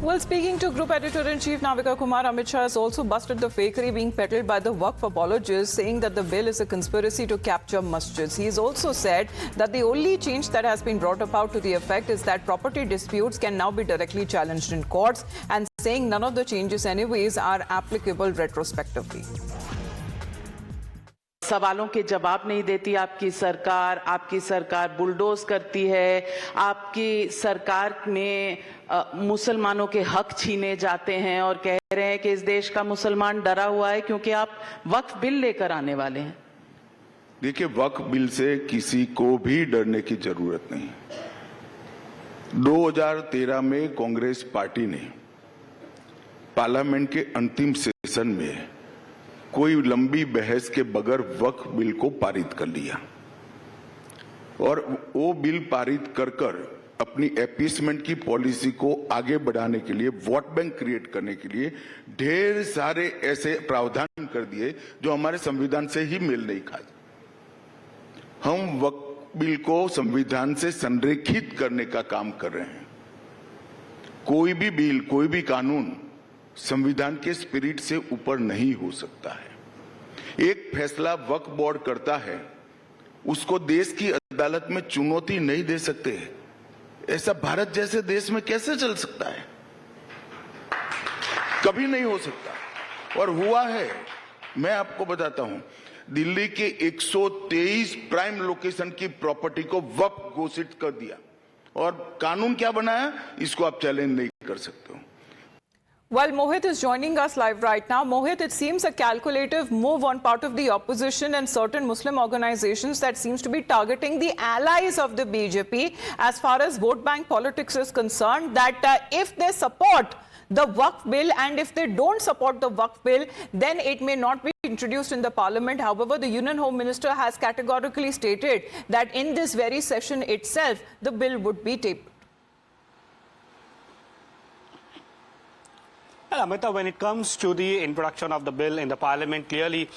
Well, speaking to Group Editor-in-Chief Navika Kumar, Amit Shah has also busted the fakery being peddled by the Waqf apologists, saying that the bill is a conspiracy to capture masjids. He has also said that the only change that has been brought about to the effect is that property disputes can now be directly challenged in courts, and saying none of the changes anyways are applicable retrospectively. सवालों के जवाब नहीं देती आपकी सरकार bulldoze करती है, आपकी सरकार में मुसलमानों के हक छीने जाते हैं और कह रहे हैं कि इस देश का मुसलमान डरा हुआ है क्योंकि आप वक्फ बिल लेकर आने वाले हैं। देखिए, वक्फ बिल से किसी को भी डरने की जरूरत नहीं। 2013 में कांग्रेस पार्टी ने पार्लियामेंट के अंतिम सेशन में कोई लंबी बहस के बगैर वक्फ बिल को पारित कर लिया और वो बिल पारित कर अपनी अपीसमेंट की पॉलिसी को आगे बढ़ाने के लिए, वोट बैंक क्रिएट करने के लिए ढेर सारे ऐसे प्रावधान कर दिए जो हमारे संविधान से ही मेल नहीं खाते। हम वक्फ बिल को संविधान से संरेखित करने का काम कर रहे हैं। कोई भी बिल, कोई भी कानून संविधान के स्पिरिट से ऊपर नहीं हो सकता है। एक फैसला वक्फ बोर्ड करता है, उसको देश की अदालत में चुनौती नहीं दे सकते। ऐसा भारत जैसे देश में कैसे चल सकता है? कभी नहीं हो सकता। और हुआ है, मैं आपको बताता हूं, दिल्ली के 123 प्राइम लोकेशन की प्रॉपर्टी को वक्फ घोषित कर दिया और कानून क्या बनाया, इसको आप चैलेंज नहीं कर सकते हो। Well, Mohit is joining us live right now. Mohit, it seems a calculative move on part of the opposition and certain Muslim organizations that seems to be targeting the allies of the BJP as far as vote bank politics is concerned, that if they support the Waqf bill and if they don't support the Waqf bill, then it may not be introduced in the parliament. However, the Union Home Minister has categorically stated that in this very session itself, the bill would be tabled. Well, Amita, when it comes to the introduction of the bill in the parliament, clearly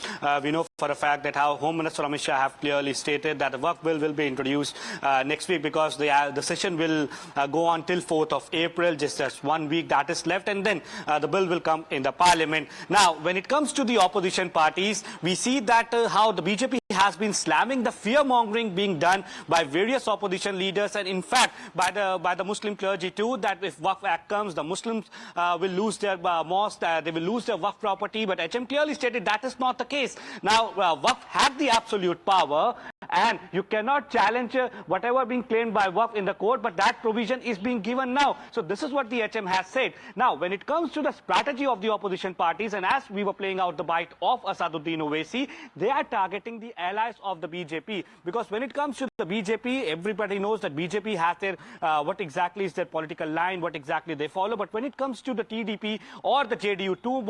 we know for a fact that how Home Minister Amit Shah have clearly stated that the Waqf bill will be introduced next week, because the session will go on till 4th of April, just 1 week that is left, and then the bill will come in the parliament. Now, when it comes to the opposition parties, we see that how the BJP has been slamming the fear-mongering being done by various opposition leaders, and in fact by the Muslim clergy too, that if Waqf Act comes, the Muslims will lose their mosque, they will lose their Waqf property. But HM clearly stated that is not the case. Now, Waqf have the absolute power, and you cannot challenge whatever being claimed by Waqf in the court, but that provision is being given now. So this is what the HM has said. Now, when it comes to the strategy of the opposition parties, and as we were playing out the bite of Asaduddin Owaisi, they are targeting the allies of the BJP, because when it comes to the BJP, everybody knows that BJP has their what exactly is their political line, what exactly they follow. But when it comes to the TDP or the JDU, two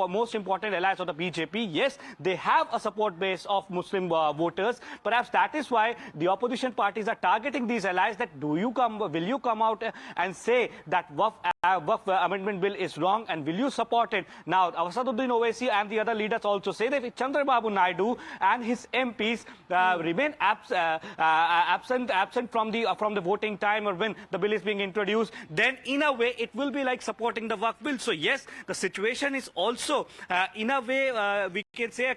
most important allies of the BJP, yes, they have a support base of Muslim voters. Perhaps that is why the opposition parties are targeting these allies, that will you come out and say that Waqf amendment bill is wrong, and will you support it? Now, Asaduddin Owaisi and the other leaders also say that if Chandrababu Naidu and his MPs remain absent from the voting time or when the bill is being introduced, then in a way it will be like supporting the Waqf bill. So yes, the situation is also in a way we can say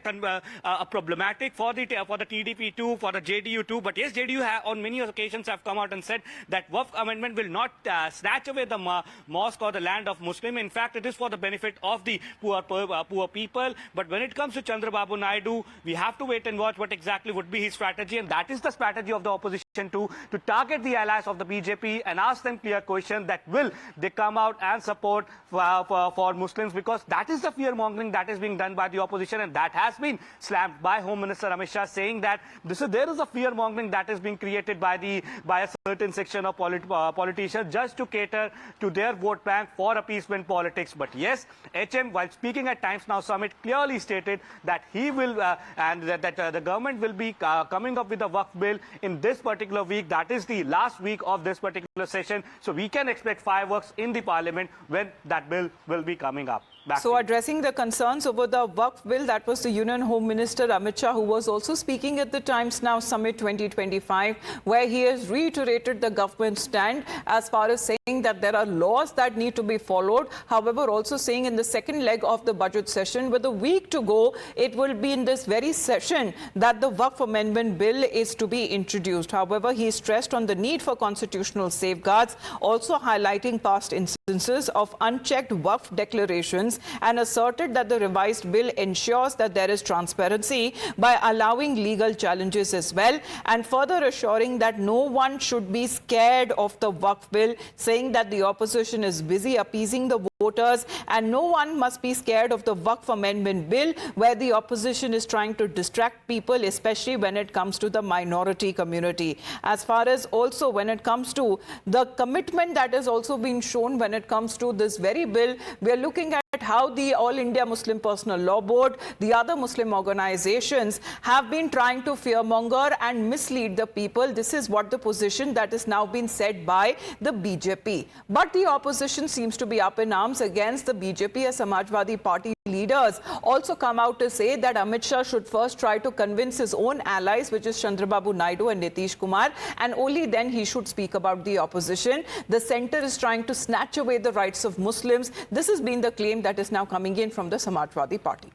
a problematic for the TDP too, for the JDU too. But yes, JDU on many occasions have come out and said that Waqf amendment will not snatch away the mosque or the land of Muslim. In fact, it is for the benefit of the poor people. But when it comes to Chandrababu Naidu, we have to wait and watch what exactly would be his strategy, and that is the strategy of the opposition too, to target the allies of the BJP and ask them clear questions, that will they come out and support for Muslims, because that is the fear-mongering that is being done by the opposition, and that has been slammed by Home Minister Amit Shah, saying that there is a fear-mongering that is being created by a certain section of politicians just to cater to their vote bank for appeasement politics. But yes, HM, while speaking at Times Now Summit, clearly stated that he will and that the government will be coming up with a Waqf bill in this particular week. That is the last week of this particular session. So we can expect fireworks in the parliament when that bill will be coming up. So addressing the concerns over the Waqf bill, that was the Union Home Minister Amit Shah, who was also speaking at the Times Now Summit 2025, where he has reiterated the government's stand as far as saying saying that there are laws that need to be followed. However, also saying in the second leg of the budget session, with a week to go, it will be in this very session that the Waqf Amendment Bill is to be introduced. However, he stressed on the need for constitutional safeguards, also highlighting past instances of unchecked Waqf declarations, and asserted that the revised bill ensures that there is transparency by allowing legal challenges as well, and further assuring that no one should be scared of the Waqf bill, saying that the opposition is busy appeasing the voters and no one must be scared of the Waqf Amendment Bill, where the opposition is trying to distract people, especially when it comes to the minority community. As far as also when it comes to the commitment that has also been shown when it comes to this very bill, we are looking at how the All India Muslim Personal Law Board, the other Muslim organizations have been trying to fearmonger and mislead the people. This is what the position that is now being said by the BJP. But the opposition seems to be up in arms against the BJP, as Samajwadi Party leaders also come out to say that Amit Shah should first try to convince his own allies, which is Chandrababu Naidu and Nitish Kumar, and only then he should speak about the opposition. The centre is trying to snatch away the rights of Muslims. This has been the claim that is now coming in from the Samajwadi Party.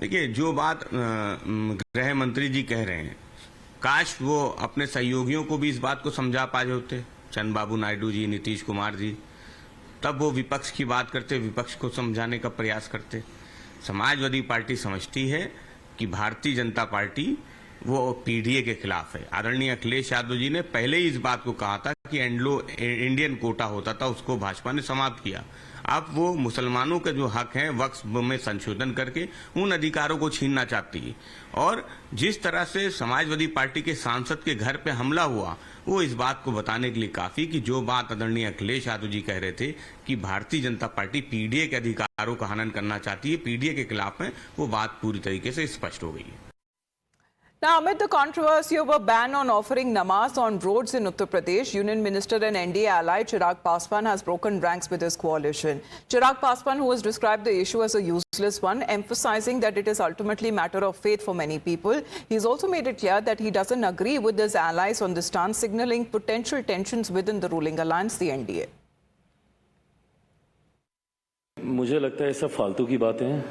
देखिए, जो बात गृह मंत्री जी कह रहे हैं, काश वो अपने सहयोगियों को भी इस बात को समझा पाए होते, चंद्रबाबू नायडू जी, नीतीश कुमार जी, तब वो विपक्ष की बात करते, विपक्ष को समझाने का प्रयास करते। समाजवादी पार्टी समझती है कि भारतीय जनता पार्टी वो पीडीए के खिलाफ है। आदरणीय अखिलेश यादव जी ने पहले ही इस बात को कहा था कि एंग्लो इंडियन कोटा होता था, उसको भाजपा ने समाप्त किया। अब वो मुसलमानों के जो हक हैं वक्फ में संशोधन करके उन अधिकारों को छीनना चाहती है। और जिस तरह से समाजवादी पार्टी के सांसद के घर पे हमला हुआ, वो इस बात को बताने के लिए काफी कि जो बात आदरणीय अखिलेश यादव जी कह रहे थे कि भारतीय जनता पार्टी पीडीए के अधिकारों का हनन करना चाहती है, पीडीए के खिलाफ है, वो बात पूरी तरीके से स्पष्ट हो गई है। Now, amid the controversy over ban on offering namaz on roads in Uttar Pradesh, Union Minister and NDA ally Chirag Paswan has broken ranks with his coalition. Chirag Paswan, who has described the issue as a useless one, emphasizing that it is ultimately a matter of faith for many people. He's also made it clear that he doesn't agree with his allies on the stance, signaling potential tensions within the ruling alliance, the NDA. मुझे लगता है सब फालतू की बातें हैं,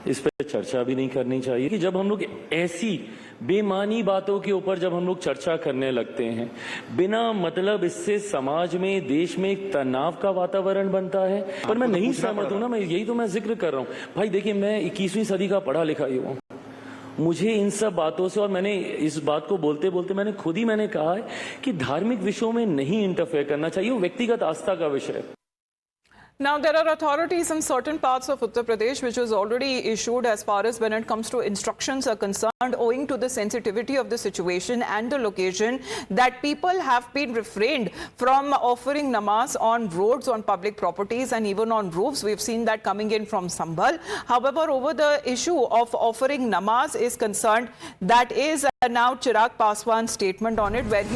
इस पर चर्चा भी नहीं करनी चाहिए। कि जब हम लोग ऐसी बेमानी बातों के ऊपर जब हम लोग चर्चा करने लगते हैं, बिना मतलब इससे समाज में, देश में एक तनाव का वातावरण बनता है। पर मैं नहीं सहमत हूं ना, मैं यही तो मैं जिक्र कर रहा हूं। भाई देखिए, मैं 21वीं सदी का पढ़ा लिखा ही हूं। मुझे इन सब बातों से, और मैंने इस बात को बोलते बोलते मैंने खुद ही कहा है कि धार्मिक विषयों में नहीं इंटरफेयर करना चाहिए, वो व्यक्तिगत आस्था का विषय है। Now, there are authorities in certain parts of Uttar Pradesh which was already issued as far as when it comes to instructions are concerned, owing to the sensitivity of the situation and the location, that people have been refrained from offering namaz on roads, on public properties and even on roofs. We've seen that coming in from Sambhal. However, over the issue of offering namaz is concerned, that is now Chirag Paswan's statement on it, where he